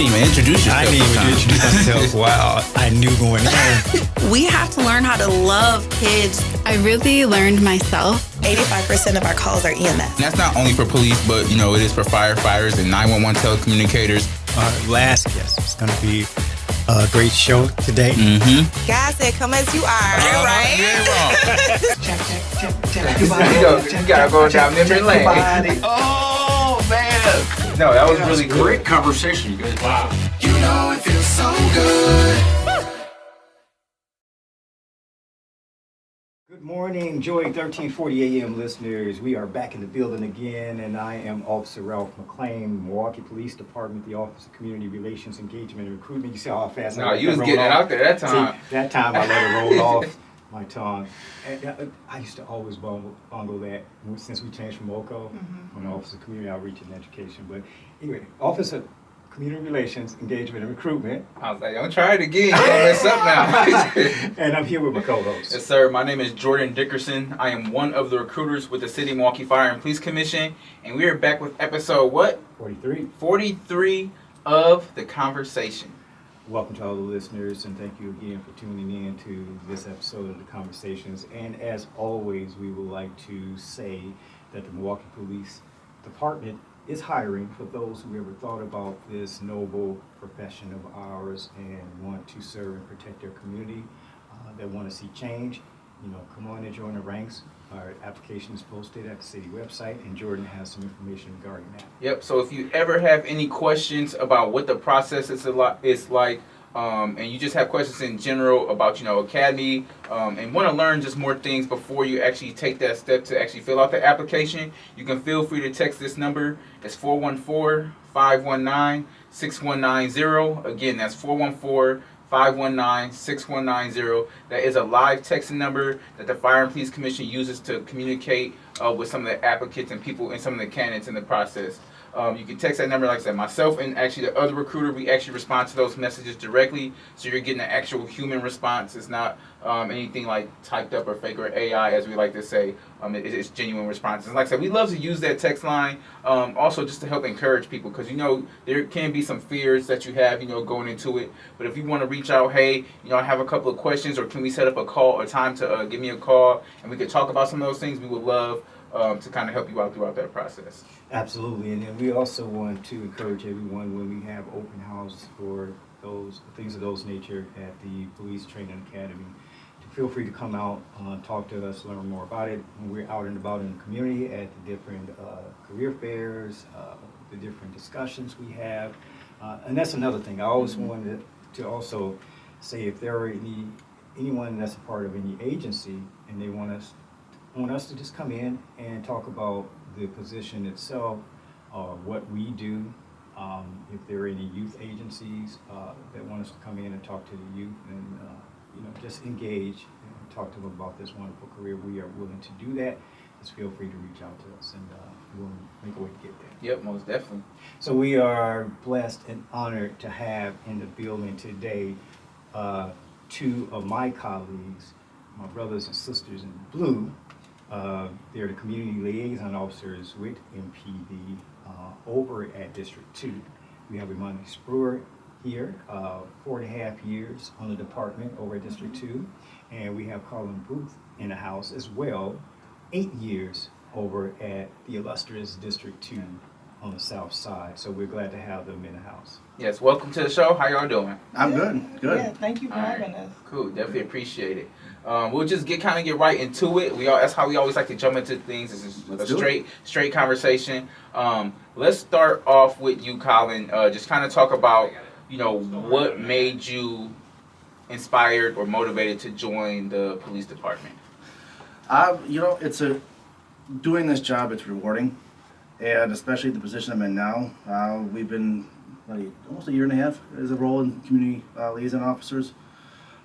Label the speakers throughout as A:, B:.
A: didn't even introduce yourself.
B: I didn't even introduce myself. Wow, I knew going in.
C: We have to learn how to love kids.
D: I really learned myself.
C: 85% of our calls are EMS.
A: And that's not only for police, but it is for firefighters and 911 telecommunicators.
B: Our last guest is going to be a great show today.
A: Mm-hmm.
C: God said, "Come as you are." Right?
E: You gotta go down memory lane. Oh man! No, that was really cool.
F: Great conversation, you guys. Wow.
G: You know it feels so good.
B: Good morning, Joy 1340 AM listeners. We are back in the building again, and I am Officer Ralph McClain, Milwaukee Police Department, the Office of Community Relations, Engagement, and Recruitment. You see how fast I
E: you was getting it out there that time.
B: See, that time I let it roll off my tongue. And I used to always bungle that since we changed from OCO, from the Office of Community Outreach and Education. But anyway, Office of Community Relations, Engagement, and Recruitment.
E: I was like, don't try it again. You're gonna mess up now.
B: And I'm here with my co-host.
E: Yes, sir. My name is Jordan Dickerson. I am one of the recruiters with the City of Milwaukee Fire and Police Commission, and we are back with episode what?
B: 43.
E: 43 of The Conversation.
B: Welcome to all the listeners, and thank you again for tuning in to this episode of The Conversations. And as always, we would like to say that the Milwaukee Police Department is hiring for those who ever thought about this noble profession of ours and want to serve and protect their community, that want to see change. Come on and join the ranks. Our application is posted at the city website, and Jordan has some information regarding that.
E: Yep. So if you ever have any questions about what the process is like, and you just have questions in general about academy, and want to learn just more things before you actually take that step to actually fill out the application, you can feel free to text this number. It's 414-519-6190. Again, that's 414-519-6190. That is a live texting number that the Fire and Police Commission uses to communicate with some of the applicants and people and some of the candidates in the process. You can text that number, like I said, myself and actually the other recruiter, we actually respond to those messages directly, so you're getting an actual human response. It's not anything like typed up or fake or AI, as we like to say. It's genuine responses. And like I said, we love to use that text line also just to help encourage people, because there can be some fears that you have going into it. But if you want to reach out, hey, I have a couple of questions, or can we set up a call or time to give me a call and we could talk about some of those things, we would love to kind of help you out throughout that process.
B: Absolutely, and then we also want to encourage everyone when we have open house for those things of those nature at the Police Training Academy to feel free to come out, talk to us, learn more about it. When we're out and about in the community at the different career fairs, the different discussions we have, and that's another thing. I always wanted to also say, if there are anyone that's a part of any agency and they want us to just come in and talk about the position itself, what we do. If there are any youth agencies that want us to come in and talk to the youth and just engage and talk to them about this wonderful career, we are willing to do that. Just feel free to reach out to us, and we'll make a way to get there.
E: Yep, most definitely.
B: So we are blessed and honored to have in the building today two of my colleagues, my brothers and sisters in blue. They're the community liaison officers with MPD over at District 2. We have Imani Spruer here, 4.5 years on the department over at District 2. And we have Colin Booth in the house as well, 8 years over at the illustrious District 2 on the south side. So we're glad to have them in the house.
E: Yes, welcome to the show. How y'all doing?
F: I'm good.
C: Yeah, thank you for having us.
E: Cool, definitely appreciate it. We'll just get right into it. That's how we always like to jump into things. This is a straight conversation. Let's start off with you, Colin. Just kind of talk about what made you inspired or motivated to join the police department.
F: Doing this job, it's rewarding, and especially the position I'm in now. We've been almost a year and a half as a role in community liaison officers,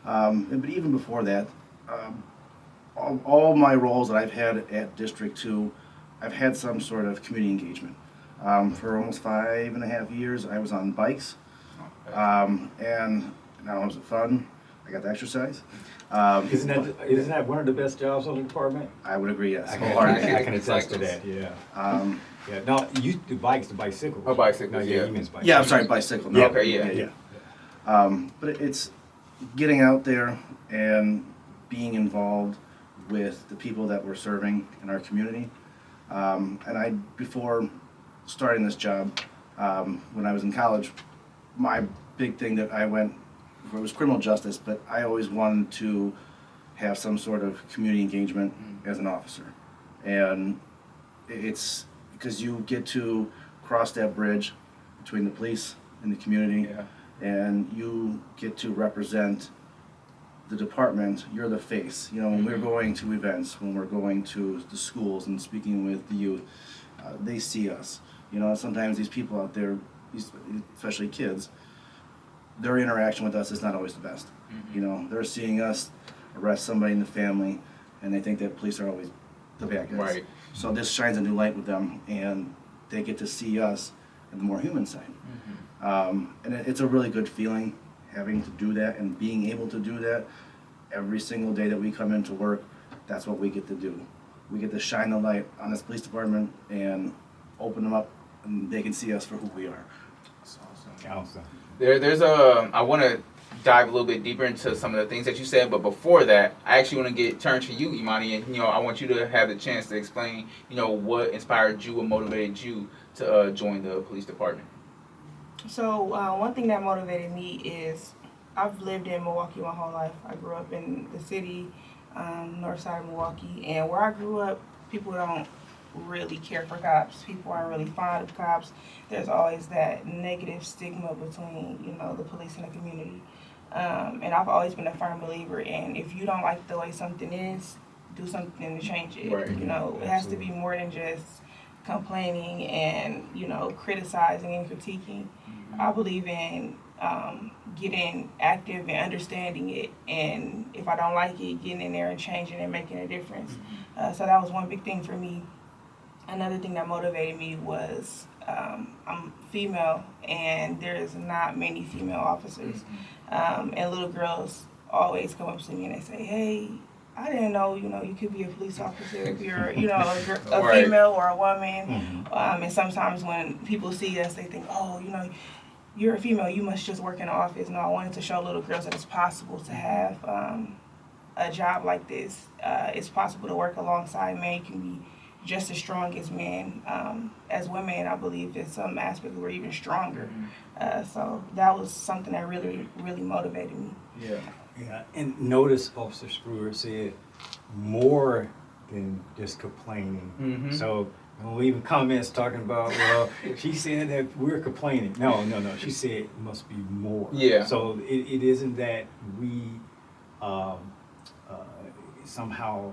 F: but even before that. All my roles that I've had at District 2, I've had some sort of community engagement. For almost 5.5 years, I was on bikes, and not only was it fun, I got to exercise.
B: Isn't that one of the best jobs on the department?
F: I would agree, yes.
B: I can attest to that, yeah. Yeah, no, the bike's the bicycle.
E: Oh, bicycles,
B: No,
E: yeah.
B: he means bicycle.
F: Yeah, I'm sorry, bicycle. No.
B: Yeah.
E: Okay, yeah.
F: But it's getting out there and being involved with the people that we're serving in our community. Before starting this job, when I was in college, my big thing that I went for was criminal justice, but I always wanted to have some sort of community engagement as an officer. And it's because you get to cross that bridge between the police and the community,
E: Yeah.
F: and you get to represent the department. You're the face. You know, when we're going to events, when we're going to the schools and speaking with the youth, they see us. You know, sometimes these people out there, especially kids, their interaction with us is not always the best. You know, they're seeing us arrest somebody in the family, and they think that police are always the bad guys.
E: Right.
F: So this shines a new light with them, and they get to see us in the more human side. And it's a really good feeling having to do that and being able to do that every single day that we come into work. That's what we get to do. We get to shine the light on this police department and open them up, and they can see us for who we are.
E: That's awesome.
B: Awesome.
E: There's I want to dive a little bit deeper into some of the things that you said, but before that, I actually want to turn to you, Imani, and I want you to have the chance to explain, what inspired you or motivated you to join the police department.
H: So one thing that motivated me is I've lived in Milwaukee my whole life. I grew up in the city, north side of Milwaukee, and where I grew up, people don't really care for cops. People aren't really fond of cops. There's always that negative stigma between, the police and the community. And I've always been a firm believer in if you don't like the way something is, do something to change it.
E: Right.
H: It has to be more than just complaining and, criticizing and critiquing. I believe in getting active and understanding it, and if I don't like it, getting in there and changing and making a difference. So that was one big thing for me. Another thing that motivated me was I'm female, and there's not many female officers. And little girls always come up to me and they say, "Hey, I didn't know, you could be a police officer if you're, a
E: Right.
H: female or a woman." And sometimes when people see us, they think, "Oh, you're a female, you must just work in the office." No, I wanted to show little girls that it's possible to have a job like this. It's possible to work alongside men. You can be just as strong as men. As women, I believe in some aspects we're even stronger. So that was something that really, really motivated me.
B: Yeah, and notice Officer Spruer said more than just complaining. So don't leave comments talking about, well, she said that we're complaining. No. She said it must be more.
E: Yeah.
B: So it isn't that we somehow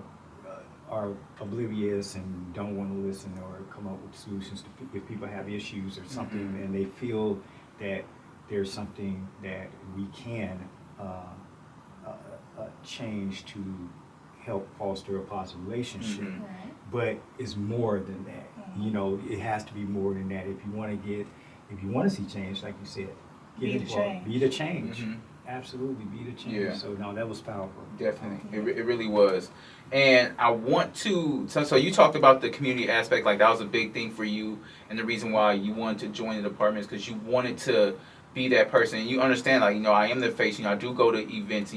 B: are oblivious and don't want to listen or come up with solutions if people have issues or something, and they feel that there's something that we can change to help foster a positive relationship. But it's more than that. It has to be more than that. If you want to see change, like you said,
H: Be the change.
B: Be the change. Absolutely, be the change.
E: Yeah.
B: So no, that was powerful.
E: Definitely, it really was. And I want to, so you talked about the community aspect, like that was a big thing for you, and the reason why you wanted to join the department is because you wanted to be that person. And you understand, like, I am the face, I do go to events,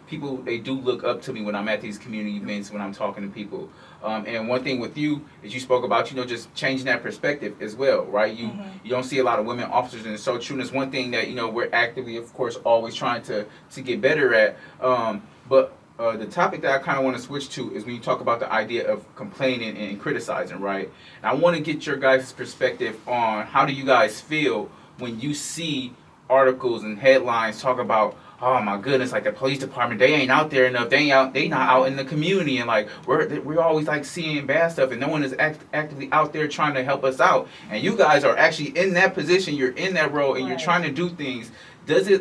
E: people, they do look up to me when I'm at these community events, when I'm talking to people. And one thing with you is you spoke about, just changing that perspective as well, right? You don't see a lot of women officers, and it's so true. And it's one thing that, we're actively, of course, always trying to get better at. But the topic that I kind of want to switch to is when you talk about the idea of complaining and criticizing, right? And I want to get your guys' perspective on how do you guys feel when you see articles and headlines talk about, oh my goodness, like the police department, they ain't out there enough, they not out in the community, and like we're always like seeing bad stuff, and no one is actively out there trying to help us out. And you guys are actually in that position, you're in that role, and you're trying to do things. Does it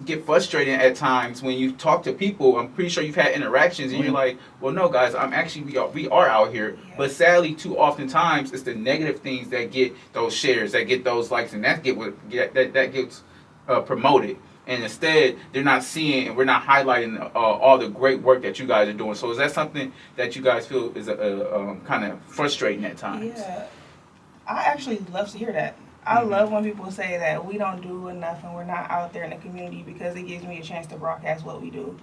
E: get frustrating at times when you talk to people? I'm pretty sure you've had interactions and you're like, well, no guys, we are out here. But sadly, too often times it's the negative things that get those shares, that get those likes, and that gets promoted. And instead, they're not seeing and we're not highlighting all the great work that you guys are doing. So is that something that you guys feel is kind of frustrating at times?
H: Yeah, I actually love to hear that. I love when people say that we don't do enough and we're not out there in the community, because it gives me a chance to broadcast what we do.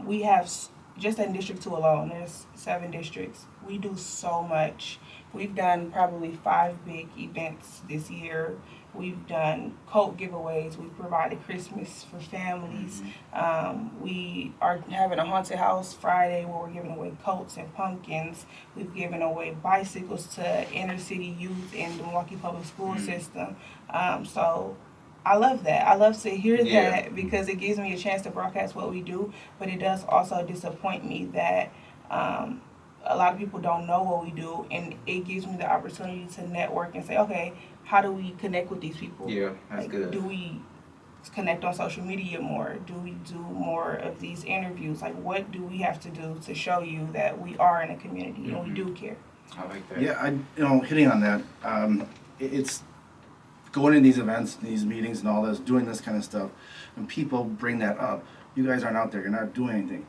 H: We have, just in District 2 alone, there's 7 districts. We do so much. We've done probably 5 big events this year. We've done coat giveaways. We've provided Christmas for families. We are having a haunted house Friday where we're giving away coats and pumpkins. We've given away bicycles to inner city youth in the Milwaukee Public School System. So I love that. I love to hear that, because it gives me a chance to broadcast what we do, but it does also disappoint me that a lot of people don't know what we do, and it gives me the opportunity to network and say, okay, how do we connect with these people?
E: Yeah, that's good.
H: Do we connect on social media more? Do we do more of these interviews? Like, what do we have to do to show you that we are in a community and we do care?
E: I like that.
F: Yeah, hitting on that, it's going in these events, these meetings and all this, doing this kind of stuff, and people bring that up. You guys aren't out there, you're not doing anything.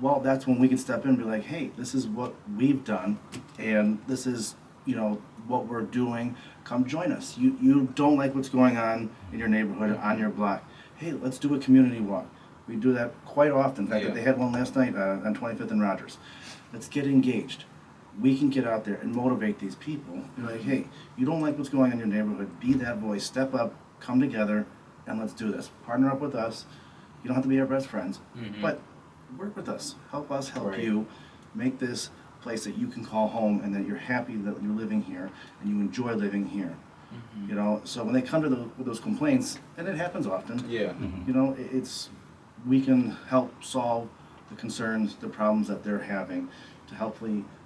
F: Well, that's when we can step in and be like, hey, this is what we've done, and this is, what we're doing. Come join us. You don't like what's going on in your neighborhood, on your block. Hey, let's do a community walk. We do that quite often. In fact, they had one last night on 25th and Rogers. Let's get engaged. We can get out there and motivate these people. Be like, hey, you don't like what's going on in your neighborhood. Be that voice. Step up. Come together, and let's do this. Partner up with us. You don't have to be our best friends, but work with us. Help us help you. Make this place that you can call home, and that you're happy that you're living here and you enjoy living here. So when they come to with those complaints, and it happens often, it's we can help solve the concerns, the problems that they're having, to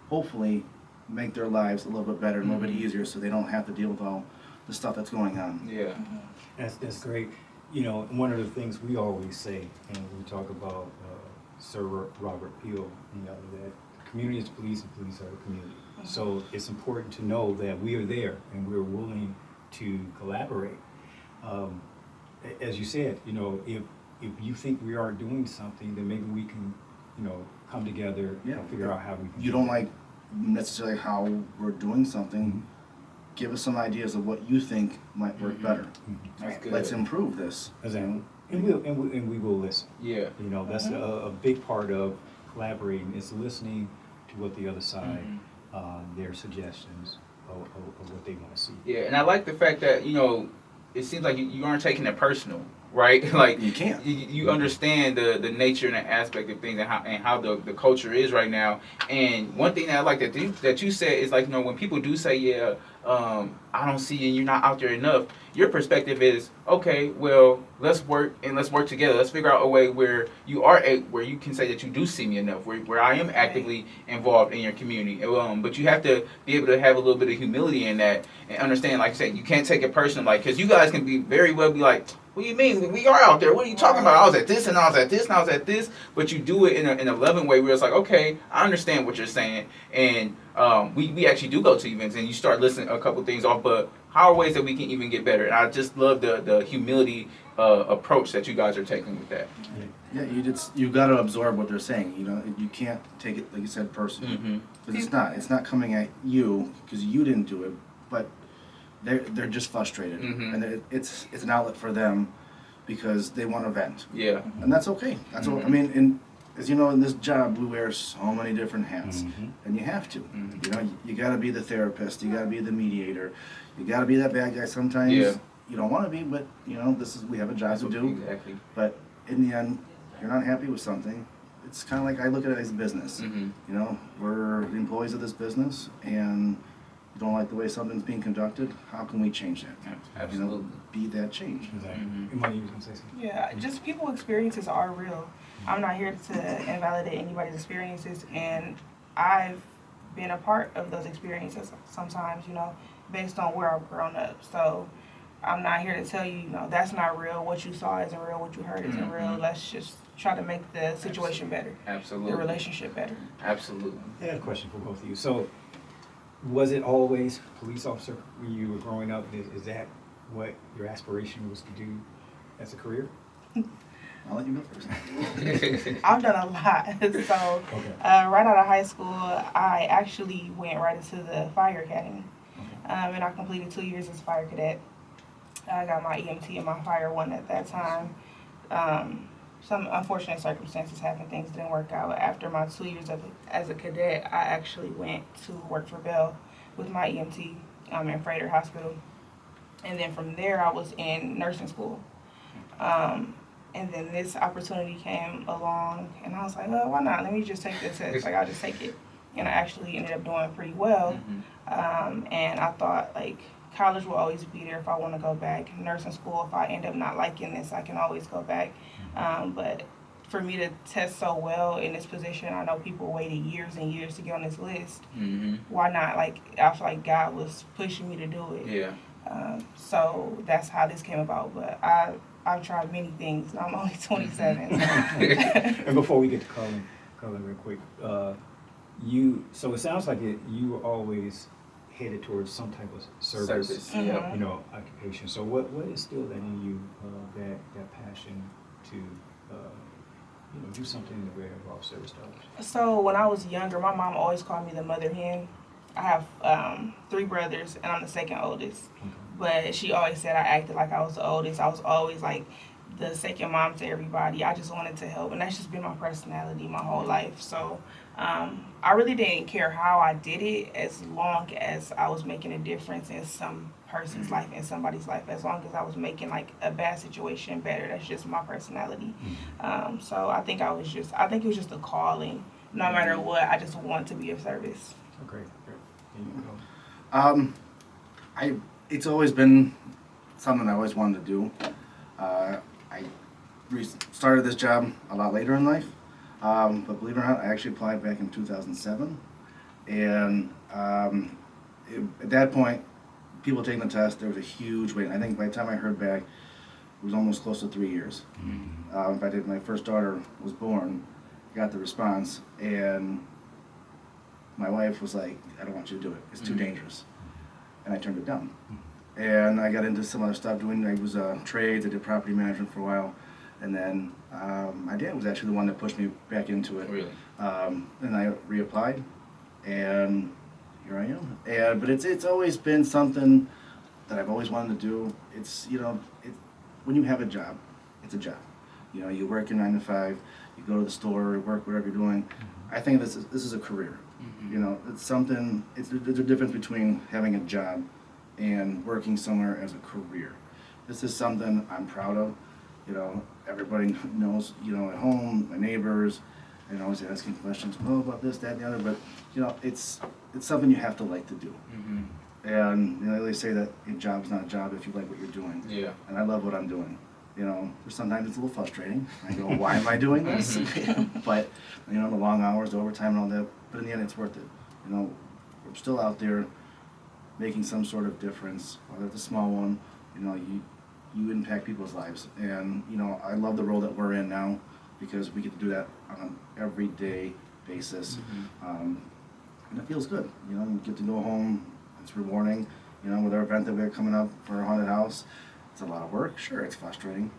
F: hopefully make their lives a little bit better, a little bit easier, so they don't have to deal with all the stuff that's going on.
E: Yeah.
B: That's great. One of the things we always say, and we talk about Sir Robert Peel, that community is police and police are the community. So it's important to know that we are there and we're willing to collaborate. As you said, if you think we are doing something, then maybe we can, come together and figure out how we can.
F: You don't like necessarily how we're doing something. Give us some ideas of what you think might work better.
E: That's good.
F: Let's improve this.
B: Exactly. And we will listen.
E: Yeah.
B: That's a big part of collaborating, is listening to what the other side, their suggestions of what they want to see.
E: Yeah, and I like the fact that, it seems like you aren't taking it personal, right? Like
F: you can't.
E: You understand the nature and the aspect of things, and how the culture is right now. And one thing that I like that you said is, like, when people do say, I don't see you, you're not out there enough, your perspective is, okay, well, let's work together. Let's figure out a way where you are where you can say that you do see me enough, where I am actively involved in your community. But you have to be able to have a little bit of humility in that, and understand, like I said, you can't take it personal, like, because you guys can be very well be like, what do you mean? We are out there. What are you talking about? I was at this, and I was at this, and I was at this. But you do it in a loving way where it's like, okay, I understand what you're saying. And we actually do go to events, and you start listing a couple things off. But how are ways that we can even get better? And I just love the humility approach that you guys are taking with that.
F: Yeah, you got to absorb what they're saying. You can't take it, like you said, personally. Because it's not coming at you because you didn't do it, but they're just frustrated, and it's an outlet for them because they want to vent.
E: Yeah,
F: and that's okay. That's all. I mean, and as you know, in this job, we wear so many different hats, and you have to. You got to be the therapist. You got to be the mediator. You got to be that bad guy sometimes. Yeah. You don't want to be, but we have a job to do.
E: Exactly.
F: But in the end, if you're not happy with something, it's kind of like I look at it as a business. We're the employees of this business, and you don't like the way something's being conducted, how can we change that?
E: Absolutely.
F: Be that change.
B: Exactly. Imani, you was gonna say something?
H: Yeah, just people experiences are real. I'm not here to invalidate anybody's experiences, and I've been a part of those experiences sometimes, based on where I've grown up. So I'm not here to tell you, that's not real. What you saw isn't real. What you heard isn't real. Let's just try to make the situation better.
E: Absolutely.
H: The relationship better.
E: Absolutely.
B: I had a question for both of you. So, was it always police officer when you were growing up? Is that what your aspiration was to do as a career?
F: I'll let you go first.
H: I've done a lot. So, right out of high school, I actually went right into the fire academy. and I completed 2 years as a fire cadet. I got my EMT and my fire one at that time. Some unfortunate circumstances happened, things didn't work out. After my 2 years as a cadet, I actually went to work for Bell with my EMT in Freighter Hospital. And then from there, I was in nursing school. And then this opportunity came along, and I was like, well, why not? Let me just take this test. Like, I'll just take it. And I actually ended up doing pretty well. And I thought, like, college will always be there if I want to go back. Nursing school, if I end up not liking this, I can always go back. But for me to test so well in this position, I know people waited years and years to get on this list. Why not? Like, I feel like God was pushing me to do it.
E: Yeah.
H: So that's how this came about. But I've tried many things. I'm only 27.
B: And before we get to Colin real quick, so it sounds like you were always headed towards some type of service.
E: Yeah.
B: You know, occupation. So what instilled that in you, that passion to do something in the way involves service dollars?
H: So when I was younger, my mom always called me the mother hen. I have 3 brothers, and I'm the second oldest. But she always said I acted like I was the oldest. I was always like the second mom to everybody. I just wanted to help, and that's just been my personality my whole life. So I really didn't care how I did it, as long as I was making a difference in some person's life, in somebody's life. As long as I was making like a bad situation better, that's just my personality. So I think it was just a calling. No matter what, I just want to be of service.
B: Oh, great. And you go.
F: It's always been something I always wanted to do. I started this job a lot later in life, but believe it or not, I actually applied back in 2007. And at that point, people taking the test, there was a huge wait. I think by the time I heard back, it was almost close to 3 years. In fact, my first daughter was born, got the response, and my wife was like, I don't want you to do it. It's too dangerous. And I turned it down. And I got into some other stuff I was trades, I did property management for a while. And then my dad was actually the one that pushed me back into it.
E: Really?
F: And I reapplied, and here I am. But it's always been something that I've always wanted to do. It's, when you have a job, it's a job. You work your 9 to 5, you go to the store, work whatever you're doing. I think this is a career. It's something, there's a difference between having a job and working somewhere as a career. This is something I'm proud of. Everybody knows, at home, my neighbors, and always asking questions, about this, that, and the other, but, it's something you have to like to do. And, they say that a job's not a job if you like what you're doing.
E: Yeah.
F: And I love what I'm doing. Sometimes it's a little frustrating. I go, why am I doing this? But, the long hours, the overtime and all that, but in the end, it's worth it. We're still out there making some sort of difference, whether it's a small one. You impact people's lives. And, I love the role that we're in now, because we get to do that on an everyday basis. And it feels good. You get to go home. It's rewarding. With our event that we have coming up for our haunted house, it's a lot of work. Sure, it's frustrating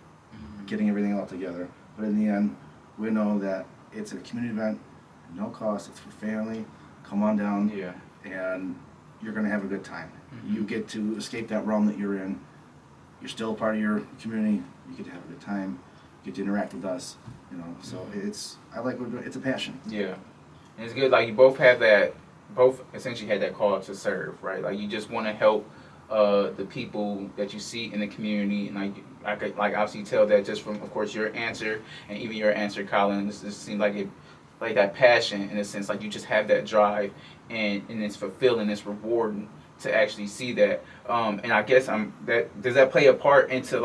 F: getting everything all together. But in the end, we know that it's a community event, no cost, it's for family. Come on down, and you're going to have a good time. You get to escape that realm that you're in. You're still a part of your community. You get to have a good time. You get to interact with us. So I like what we're doing. It's a passion.
E: Yeah, and it's good. Like, you both essentially had that call to serve, right? Like, you just want to help the people that you see in the community, and I could obviously tell that just from, of course, your answer, and even your answer, Colin. This seems like that passion, in a sense, like you just have that drive, and it's fulfilling, it's rewarding to actually see that. And I guess does that play a part into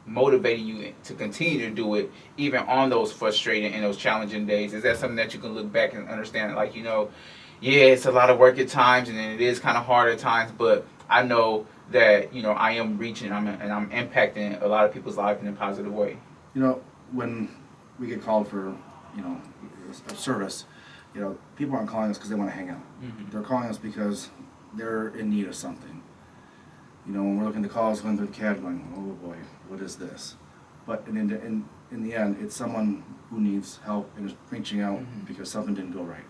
E: motivating you to continue to do it, even on those frustrating and those challenging days? Is that something that you can look back and understand, it's a lot of work at times, and then it is kind of hard at times, but I know that I am reaching, and I'm impacting a lot of people's lives in a positive way.
F: When we get called for a service, people aren't calling us because they want to hang out. They're calling us because they're in need of something. When we're looking at the calls, going through the CAD, going, oh boy, what is this? But in the end, it's someone who needs help and is reaching out because something didn't go right.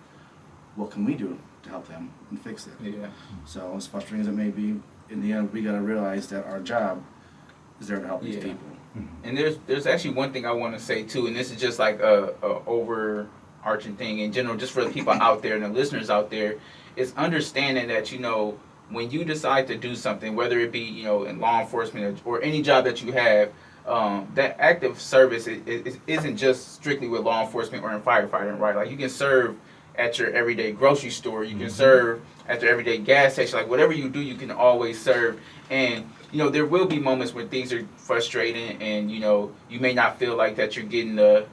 F: What can we do to help them and fix it.
E: Yeah.
F: So as frustrating as it may be, in the end, we got to realize that our job is there to help these
E: Yeah.
F: people.
E: And there's actually one thing I want to say too, and this is just like a overarching thing in general, just for the people out there and the listeners out there, is understanding that, you know, when you decide to do something, whether it be, you know, in law enforcement or any job that you have, that active service isn't just strictly with law enforcement or in firefighting, right? Like you can serve at your everyday grocery store, you can serve at your everyday gas station, like whatever you do, you can always serve. And you know, there will be moments when things are frustrating, and you know, you may not feel like that you're getting the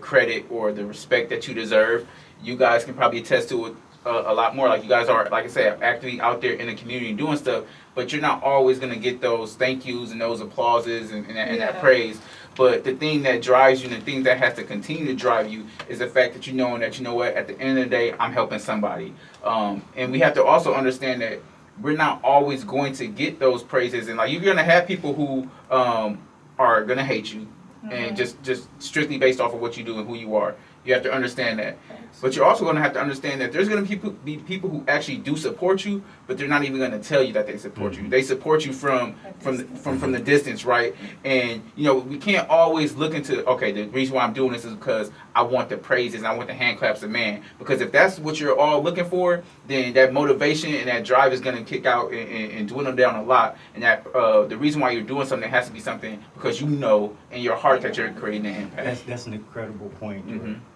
E: credit or the respect that you deserve. You guys can probably attest to it a lot more. Like you guys are, like I said, actively out there in the community doing stuff, but you're not always gonna get those thank yous and those applauses and that praise. But the thing that drives you and the thing that has to continue to drive you is the fact that you know what, at the end of the day, I'm helping somebody. And we have to also understand that we're not always going to get those praises, and like you're gonna have people who are gonna hate you, and just strictly based off of what you do and who you are. You have to understand that. But you're also going to have to understand that there's going to be people who actually do support you, but they're not even going to tell you that they support you. They support you from the distance, right? And you know, we can't always look into, okay, the reason why I'm doing this is because I want the praises and I want the hand claps of man. Because if that's what you're all looking for, then that motivation and that drive is going to kick out and dwindle down a lot. And that the reason why you're doing something has to be something because you know in your heart that you're creating an impact.
B: That's an incredible point.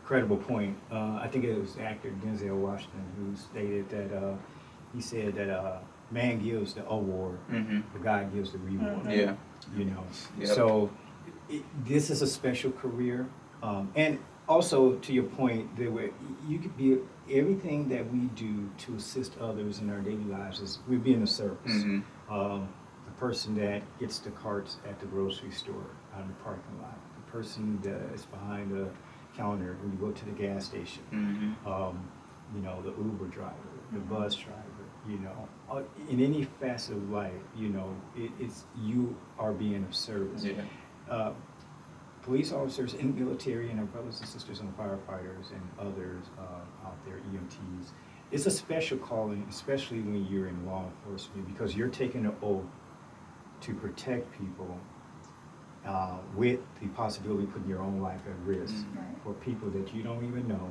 B: Incredible point. I think it was actor Denzel Washington who stated that he said that man gives the award, but God gives the reward.
E: Yeah.
B: You know.
E: Yep.
B: So this is a special career, and also to your point, there were you could be everything that we do to assist others in our daily lives is we be in the service. The person that gets the carts at the grocery store out in the parking lot, the person that is behind the counter when you go to the gas station, you know, the Uber driver, the bus driver, you know, in any facet of life, you know, it's you are being of service.
E: Yeah.
B: Police officers in the military and our brothers and sisters and firefighters and others out there, EMTs, it's a special calling, especially when you're in law enforcement, because you're taking an oath to protect people with the possibility of putting your own life at risk for people that you don't even know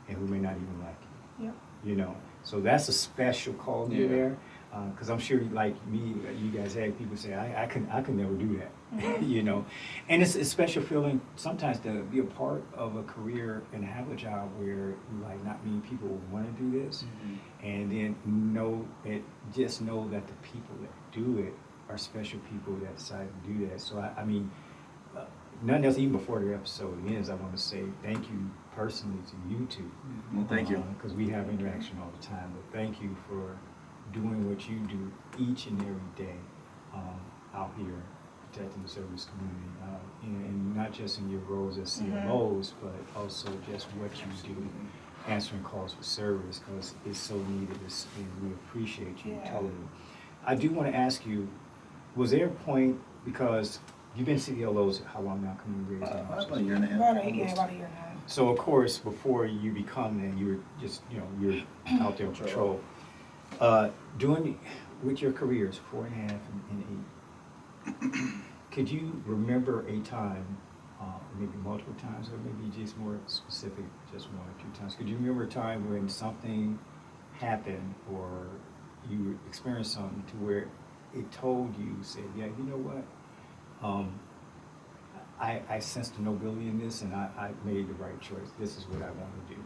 B: and who may not even like you.
H: Yep.
B: You know, so that's a special call there. Because I'm sure, like me, you guys had people say, I could never do that. You know, and it's a special feeling sometimes to be a part of a career and have a job where like not many people want to do this, and then just know that the people that do it are special people that decide to do that. So I mean, nothing else. Even before the episode ends, I want to say thank you personally to you two.
F: Well, thank you.
B: Because we have interaction all the time. But thank you for doing what you do each and every day out here protecting the service community, and not just in your roles as CLOs, but also just what you do, answering calls for service, because it's so needed, and we appreciate you totally. I do want to ask you, was there a point, because you've been CLOs how long now?
F: About a year and a half.
H: About a year and a half.
B: So of course, before you become that, you were just, you know, you're out there on patrol. Doing with your careers, 4.5 and 8, could you remember a time, maybe multiple times, or maybe just more specific, just one or two times? Could you remember a time when something happened or you experienced something to where it told you, said, yeah, you know what? I sensed the nobility in this, and I made the right choice. This is what I want to do.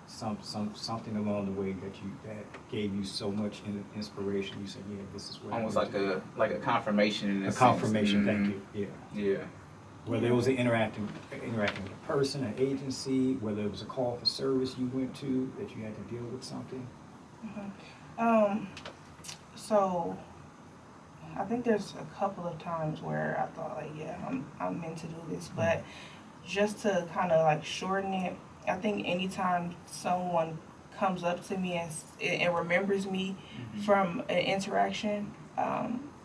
B: Something along the way that gave you so much inspiration. You said, yeah, this is what
E: Almost
B: I want
E: like a confirmation in a sense.
B: confirmation. Thank you.
E: Yeah.
B: Whether it was an interacting with a person, an agency, whether it was a call for service you went to that you had to deal with something.
H: So I think there's a couple of times where I thought like, yeah, I'm meant to do this, but just to kind of like shorten it, I think anytime someone comes up to me and remembers me from an interaction,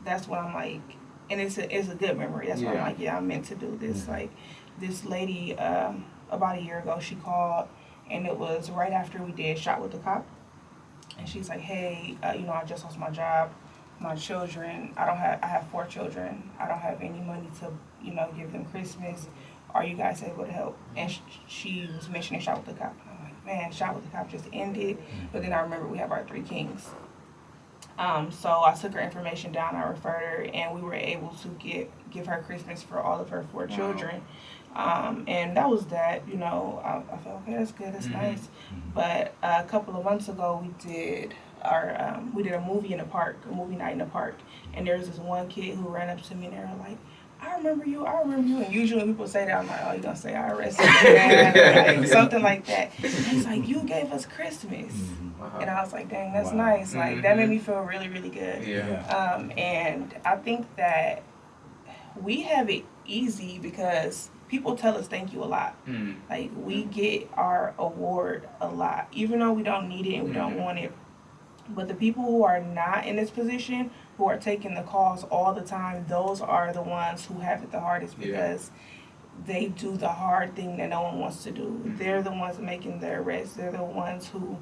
H: that's when I'm like, and it's a good memory. That's when I'm like, yeah, I'm meant to do this. Like this lady, about a year ago, she called, and it was right after we did Shot with the Cop. and she's like, hey, I just lost my job. My children, I have 4 children. I don't have any money to, give them Christmas. Are you guys able to help? And she was mentioning Shop with the Cop. I'm like, man, Shop with the Cop just ended. But then I remember we have our 3 Kings. So I took her information down, I referred her, and we were able to give her Christmas for all of her 4 children. And that was that, I felt, okay, that's good, that's nice. But a couple of months ago, we did a movie night in the park. And there was this one kid who ran up to me and they were like, I remember you. And usually when people say that, I'm like, oh, you're going to say I arrested you, man, like, something like that. And he's like, you gave us Christmas. And I was like, dang, that's nice. Like, that made me feel really, really good.
E: Yeah.
H: And I think that we have it easy because people tell us thank you a lot. Like, we get our award a lot, even though we don't need it and we don't want it. But the people who are not in this position, who are taking the calls all the time, those are the ones who have it the hardest because they do the hard thing that no one wants to do. They're the ones making the arrests. They're the ones who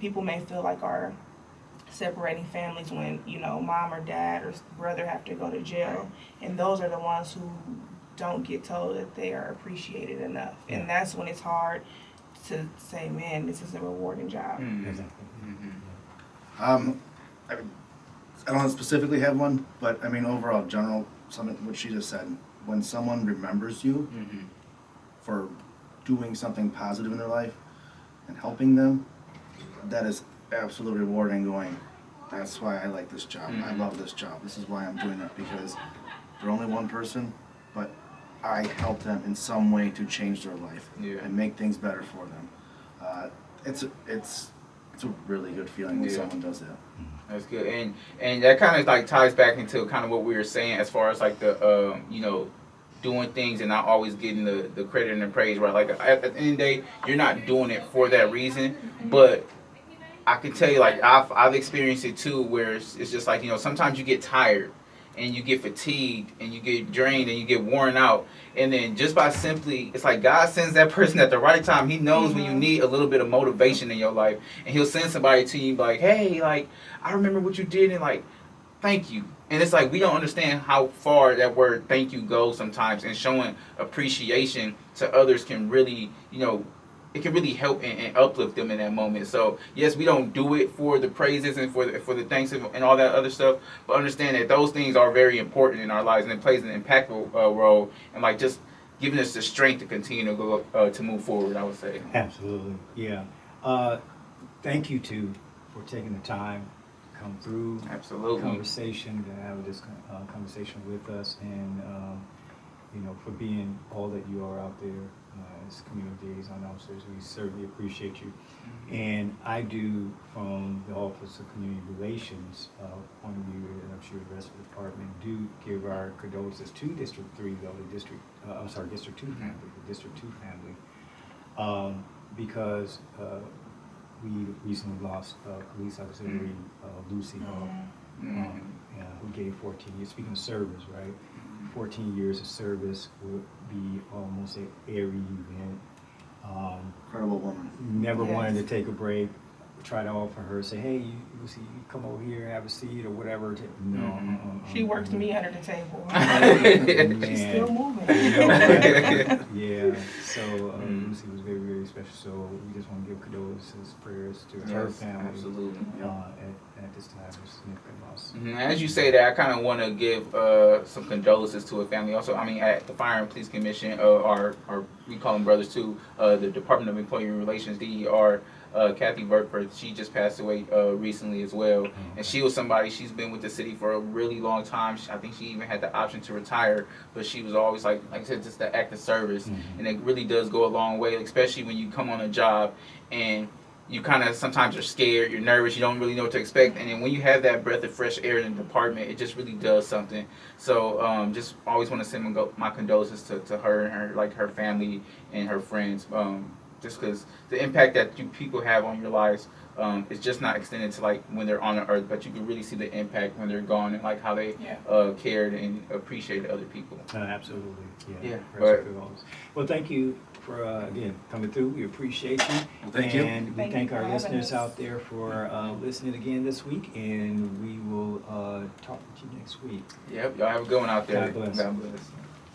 H: people may feel like are separating families when, mom or dad or brother have to go to jail. And those are the ones who don't get told that they are appreciated enough. And that's when it's hard to say, man, this is a rewarding job.
F: I don't specifically have one, but I mean overall, general, something what she just said. When someone remembers you for doing something positive in their life and helping them, that is absolutely rewarding. Going, that's why I like this job. I love this job. This is why I'm doing it, because they're only one person, but I help them in some way to change their life and make things better for them. It's a really good feeling when someone does that.
E: That's good, and that kind of like ties back into kind of what we were saying as far as like the doing things and not always getting the credit and the praise, right? Like at the end of the day, you're not doing it for that reason, but I can tell you, like I've experienced it too, where it's just like sometimes you get tired and you get fatigued and you get drained and you get worn out, and then just by simply, it's like God sends that person at the right time. He knows when you need a little bit of motivation in your life, and He'll send somebody to you like, hey, like I remember what you did, and like thank you. And it's like we don't understand how far that word thank you goes sometimes, and showing appreciation to others can really it can really help and uplift them in that moment. So yes, we don't do it for the praises and for the thanks and all that other stuff, but understand that those things are very important in our lives, and it plays an impactful role, and like just giving us the strength to continue to go to move forward, I would say.
B: Absolutely, yeah. Thank you for taking the time to come through.
E: Absolutely.
B: Conversation, to have this conversation with us, and for being all that you are out there as community liaison officers. We certainly appreciate you. And I do, from the Office of Community Relations point of view, and I'm sure the rest of the department, do give our condolences to District 3, District 2 family, the District 2 family, because we recently lost police officer Lucy Hall, who gave 14 years. Speaking of service, right? 14 years of service would be almost at every event.
F: Incredible woman.
B: Never wanted to take a break. Try to offer her, say, hey, you come over here, have a seat, or whatever. No.
H: She works me under the table.
B: She's
H: still moving.
B: Yeah. So Lucy was very, very special. So we just want to give condolences, prayers to her family.
E: Absolutely.
B: At this time of significant loss.
E: As you say that, I kind of want to give some condolences to a family. Also, I mean, at the Fire and Police Commission, our we call them brothers too, the Department of Employee Relations, DER. Kathy Burkford, she just passed away recently as well, and she was somebody, she's been with the city for a really long time. I think she even had the option to retire, but she was always like I said, just the act of service, and it really does go a long way, especially when you come on a job and you kind of sometimes are scared, you're nervous, you don't really know what to expect, and then when you have that breath of fresh air in the department, it just really does something. So just always want to send my condolences to her and her family and her friends. just because the impact that you people have on your lives is just not extended to like when they're on the earth, but you can really see the impact when they're gone and like how they cared and appreciated other people.
B: Absolutely.
E: Yeah,
B: Press for those. Well, thank you for again coming through. We appreciate you.
F: Well, thank you.
B: And we
H: Thank
B: thank
H: you
B: our
H: for having
B: listeners
H: us.
B: out there for listening again this week, and we will talk with you next week.
E: Yep, y'all have a good one out there.
B: God bless.
E: God bless.